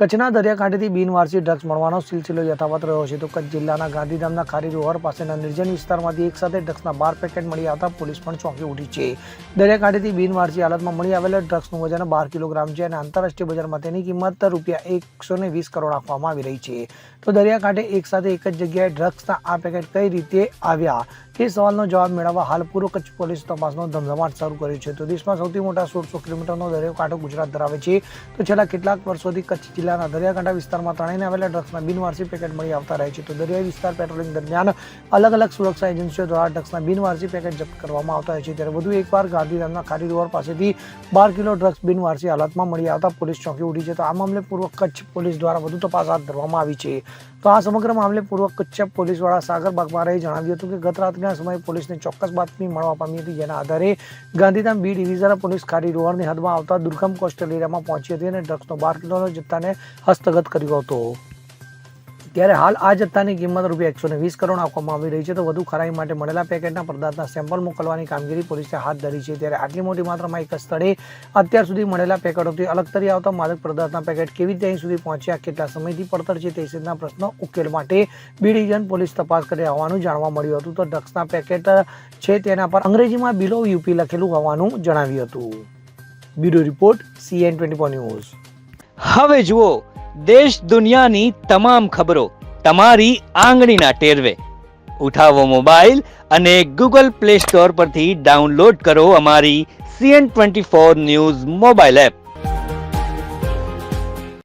કચ્છના દરિયાકાંઠેથી બિનવારસી ડ્રગ્સ મળવાનો સિલસિલો યથાવત રહ્યો છે. તો કચ્છ જિલ્લાના ગાંધીધામના ખારી રોહર પાસેના નિર્જન વિસ્તારમાંથી એક સાથે ડ્રગ્સના 12 પેકેટ મળી આવતા પોલીસ પણ ચોંકી ઉઠી છે. દરિયાકાંઠેથી બિનવારસી હાલતમાં મળી આવેલા ડ્રગ્સનું વજન 12 કિલોગ્રામ છે અને આંતરરાષ્ટ્રીય બજારમાં તેની કિંમત ₹120 કરોડ આપવામાં આવી રહી છે. તો દરિયાકાંઠે એક સાથે એક જ જગ્યાએ ડ્રગ્સના આ પેકેટ કઈ રીતે આવ્યા તે સવાલનો જવાબ મેળવવા હાલ પૂર્વ કચ્છ પોલીસ તપાસનો ધમધમાટ શરૂ કર્યો છે. તો દેશમાં સૌથી મોટા 1600 કિલોમીટરનો દરિયાકાંઠો ગુજરાત ધરાવે છે. તો છેલ્લા કેટલાક વર્ષોથી કચ્છ જિલ્લાના દરિયાકાંઠા વિસ્તારમાં તણાઈને આવેલા ડ્રગ્સના બિનવારસી પેકેટ મળી આવતા રહે છે. તો દરિયાઈ વિસ્તાર પેટ્રોલિંગ દરમિયાન અલગ અલગ સુરક્ષા એજન્સીઓ દ્વારા ડ્રગ્સના બિનવારસી પેકેટ જપ્ત કરવામાં આવતા હોય છે. ત્યારે વધુ એકવાર ગાંધીધામના ખારી રોહર પાસેથી 12 કિલો ડ્રગ્સ બિનવારસી હાલતમાં મળી આવતા પોલીસ ચોંકી ઉઠી છે. તો આ મામલે પૂર્વ કચ્છ પોલીસ દ્વારા વધુ તપાસ હાથ ધરવામાં આવી છે. તો આ સમગ્ર મામલે પૂર્વ કચ્છ પોલીસ વડા સાગર બાગમારાએ જણાવ્યું હતું કે ગત રાત્રિના સમયે પોલીસને ચોક્કસ બાતમી મળવા પામી હતી, જેના આધારે ગાંધીધામ બી ડિવિઝન પોલીસ ખારી રોહરની હદમાં આવતા દુર્ગમ કોસ્ટલ એરિયામાં પહોંચી હતી અને ડ્રગ્સનો 12 કિલોનો જથ્થાને હસ્તગત કર્યો હતો. ત્યારે હાલ આ જથ્થાની કિંમત ₹120 કરોડ આપવામાં આવી રહી છે. તો વધુ ખરાઈ માટે મળેલા પેકેટના પદાર્થના સેમ્પલ મોકલવાની કામગીરી પોલીસે હાથ ધરી છે. ત્યારે આટલી મોટી માત્રામાં એક જ સ્થળે અત્યાર સુધી મળેલા પેકેટોથી અલગ તરી આવતા માદક પદાર્થના પેકેટ કેવી રીતે અહીં સુધી પહોંચ્યા, કેટલા સમયથી પડતર છે તે સહિતના પ્રશ્નો ઉકેલ માટે બી ડિવિઝન પોલીસ તપાસ કરી હોવાનું જાણવા મળ્યું હતું. તો ડ્રગ્સના પેકેટ છે તેના પર અંગ્રેજીમાં બિલો યુપી લખેલું હોવાનું જણાવ્યું હતું. Bureau report CN24 news. હવે જુઓ દેશ દુનિયાની તમામ ખબરો તમારી આંગળીના ટેરવે. ઉઠાવો મોબાઈલ અને Google Play Store પરથી ડાઉનલોડ કરો અમારી CN24 ન્યૂઝ મોબાઈલ એપ.